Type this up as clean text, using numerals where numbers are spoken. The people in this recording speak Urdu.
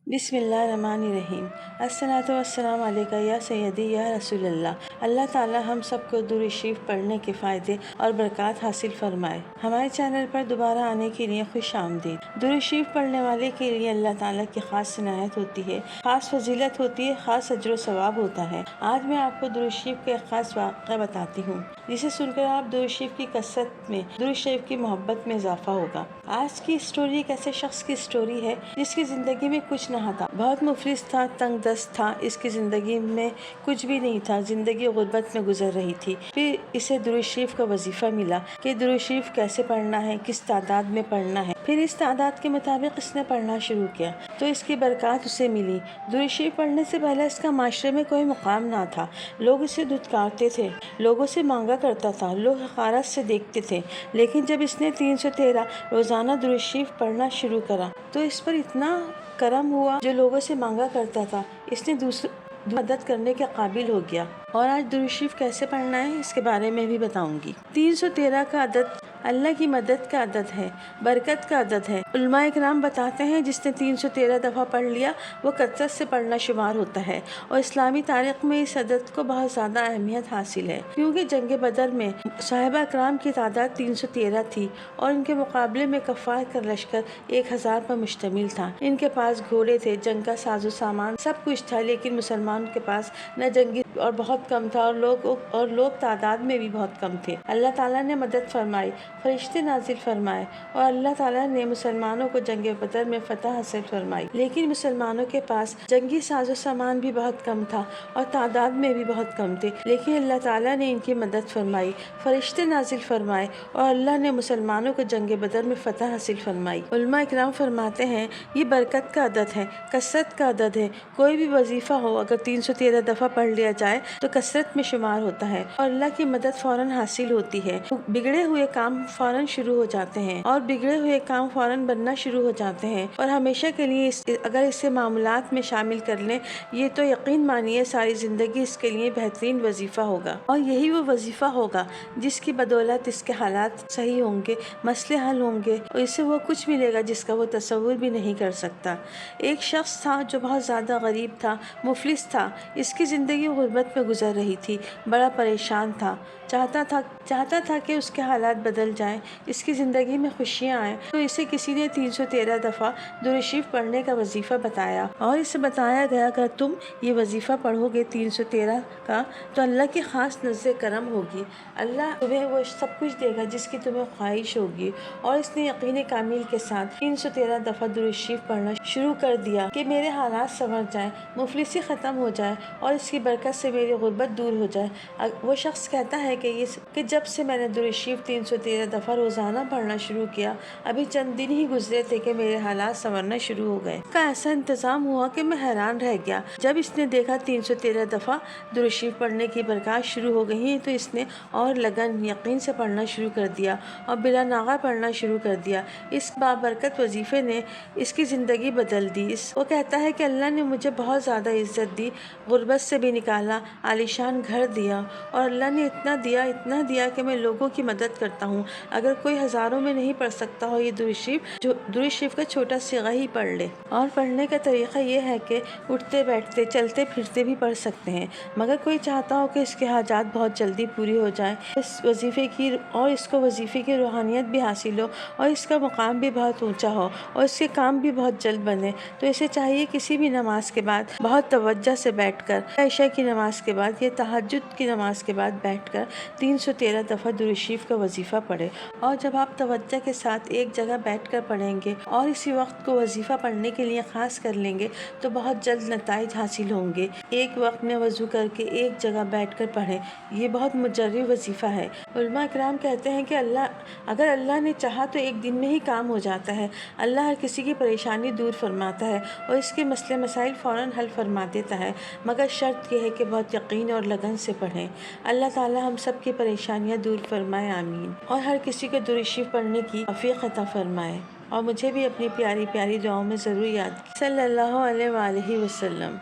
بسم اللہ الرحمن الرحیم۔ الصلاۃ والسلام علیکہ یا سیدی یا رسول اللہ۔ اللہ تعالی ہم سب کو درود شریف پڑھنے کے فائدے اور برکات حاصل فرمائے۔ ہمارے چینل پر دوبارہ آنے کے لیے خوش آمدید۔ درود شریف پڑھنے والے کے لیے اللہ تعالیٰ کی خاص عنایت ہوتی ہے، خاص فضیلت ہوتی ہے، خاص اجر و ثواب ہوتا ہے۔ آج میں آپ کو درود شریف کا ایک خاص واقعہ بتاتی ہوں، جسے سن کر آپ درود شریف کی کثرت میں، درود شریف کی محبت میں اضافہ ہوگا۔ آج کی اسٹوری ایک ایسے شخص کی اسٹوری ہے جس کی زندگی میں کچھ نہ تھا، بہت مفلس تھا، تنگ دست تھا، اس کی زندگی میں کچھ بھی نہیں تھا، زندگی غربت میں گزر رہی تھی۔ پھر اسے درود شریف کا وظیفہ ملا کہ درود شریف کیسے پڑھنا ہے، کس تعداد میں پڑھنا ہے۔ پھر اس تعداد کے مطابق اس نے پڑھنا شروع کیا تو اس کی برکات اسے ملی۔ درود شریف پڑھنے سے پہلے اس کا معاشرے میں کوئی مقام نہ تھا، لوگ اسے دھتکارتے تھے، لوگوں سے مانگا کرتا تھا، لوگ حقارت سے دیکھتے تھے۔ لیکن جب اس نے 313 روزانہ درود شریف پڑھنا شروع کرا تو اس پر اتنا کرم ہوا، جو لوگوں سے مانگا کرتا تھا اس نے دوسروں مدد کرنے کے قابل ہو گیا۔ اور آج درود شریف کیسے پڑھنا ہے اس کے بارے میں بھی بتاؤں گی۔ 313 کا عدد اللہ کی مدد کا عدد ہے، برکت کا عدد ہے۔ علماء اکرام بتاتے ہیں جس نے 313 دفعہ پڑھ لیا وہ کثرت سے پڑھنا شمار ہوتا ہے، اور اسلامی تاریخ میں اس عدد کو بہت زیادہ اہمیت حاصل ہے، کیونکہ جنگ بدر میں صحابہ اکرام کی تعداد 313 تھی اور ان کے مقابلے میں کفار کا لشکر 1000 پر مشتمل تھا۔ ان کے پاس گھوڑے تھے، جنگ کا ساز و سامان سب کچھ تھا، لیکن مسلمانوں کے پاس نہ جنگی اور بہت کم تھا، اور لوگ تعداد میں بھی بہت کم تھے۔ اللہ تعالیٰ نے مدد فرمائی، فرشتے نازل فرمائے، اور اللہ تعالیٰ نے مسلمانوں کو جنگ بدر میں فتح حاصل فرمائی۔ لیکن مسلمانوں کے پاس جنگی ساز و سامان بھی بہت کم تھا اور تعداد میں بھی بہت کم تھے، لیکن اللہ تعالیٰ نے ان کی مدد فرمائی، فرشتے نازل فرمائے، اور اللہ نے مسلمانوں کو جنگ بدر میں فتح حاصل فرمائی۔ علماء اکرام فرماتے ہیں یہ برکت کا عدد ہے، کثرت کا عدد ہے۔ کوئی بھی وظیفہ ہو اگر 313 دفعہ پڑھ لیا جائے تو کثرت میں شمار ہوتا ہے اور اللہ کی مدد فوراً حاصل ہوتی ہے۔ بگڑے ہوئے کام فوراً شروع ہو جاتے ہیں اور بگڑے ہوئے کام فوراً بننا شروع ہو جاتے ہیں، اور ہمیشہ کے لیے اگر اسے معمولات میں شامل کر لیں یہ تو یقین مانیے ساری زندگی اس کے لیے بہترین وظیفہ ہوگا، اور یہی وہ وظیفہ ہوگا جس کی بدولت اس کے حالات صحیح ہوں گے، مسئلے حل ہوں گے، اور اسے وہ کچھ ملے گا جس کا وہ تصور بھی نہیں کر سکتا۔ ایک شخص تھا جو بہت زیادہ غریب تھا، مفلس تھا، اس کی زندگی غربت میں گزر رہی تھی، بڑا پریشان تھا، چاہتا تھا کہ اس کے حالات بدل جائیں، اس کی زندگی میں خوشیاں آئیں، تو اسے کسی نے 313 دفعہ درود شریف پڑھنے کا وظیفہ بتایا، اور اسے بتایا گیا اگر تم یہ وظیفہ پڑھو گے 313 کا تو اللہ کی خاص نظر کرم ہوگی، اللہ تمہیں وہ سب کچھ دے گا جس کی تمہیں خواہش ہوگی۔ اور اس نے یقین کامل کے ساتھ 313 دفعہ درود شریف پڑھنا شروع کر دیا کہ میرے حالات سنور جائیں، مفلسی ختم ہو جائے، اور اس کی برکت سے میری غربت دور ہو جائے۔ وہ شخص کہتا ہے کہ جب سے میں نے درود شریف 313 دفعہ روزانہ پڑھنا شروع کیا، ابھی چند دن ہی گزرے تھے کہ میرے حالات سنورنا شروع ہو گئے۔ اس کا ایسا انتظام ہوا کہ میں حیران رہ گیا۔ جب اس نے دیکھا 313 دفعہ درود شریف پڑھنے کی برکات شروع ہو گئی ہیں تو اس نے اور لگن یقین سے پڑھنا شروع کر دیا اور بلا ناغہ پڑھنا شروع کر دیا۔ اس بابرکت وظیفے نے اس کی زندگی بدل دی۔ وہ کہتا ہے کہ اللہ نے مجھے بہت زیادہ عزت دی، غربت سے بھی نکالا، عالیشان گھر دیا، اور اللہ نے اتنا دیا کہ میں لوگوں کی مدد کرتا ہوں۔ اگر کوئی ہزاروں میں نہیں پڑھ سکتا ہو یہ درود شریف کا چھوٹا صیغہ ہی پڑھ لے، اور پڑھنے کا طریقہ یہ ہے کہ اٹھتے بیٹھتے چلتے پھرتے بھی پڑھ سکتے ہیں۔ مگر کوئی چاہتا ہو کہ اس کے حاجات بہت جلدی پوری ہو جائیں، اس کو وظیفے کی روحانیت بھی حاصل ہو، اور اس کا مقام بھی بہت اونچا ہو، اور اس کے کام بھی بہت جلد بنے، تو اسے چاہیے کسی بھی نماز کے بعد بہت توجہ سے بیٹھ کر، عشاء کی نماز کے بعد یا تہجد کی نماز کے بعد بیٹھ کر 313 دفعہ درود شریف کا وظیفہ پڑھے۔ اور جب آپ توجہ کے ساتھ ایک جگہ بیٹھ کر پڑھیں گے اور اسی وقت کو وظیفہ پڑھنے کے لیے خاص کر لیں گے تو بہت جلد نتائج حاصل ہوں گے۔ ایک وقت میں وضو کر کے ایک جگہ بیٹھ کر پڑھیں، یہ بہت مجرب وظیفہ ہے۔ علماء اکرام کہتے ہیں کہ اگر اللہ نے چاہا تو ایک دن میں ہی کام ہو جاتا ہے۔ اللہ ہر کسی کی پریشانی دور فرماتا ہے اور اس کے مسئلے مسائل فوراً حل فرما دیتا ہے، مگر شرط یہ ہے کہ بہت یقین اور لگن سے پڑھیں۔ اللہ تعالی ہم سب کی پریشانیاں دور فرمائے، آمین، اور ہر کسی کو درود شریف پڑھنے کی توفیق عطا فرمائے، اور مجھے بھی اپنی پیاری پیاری دعاؤں میں ضرور یاد صلی اللہ علیہ وآلہ وسلم۔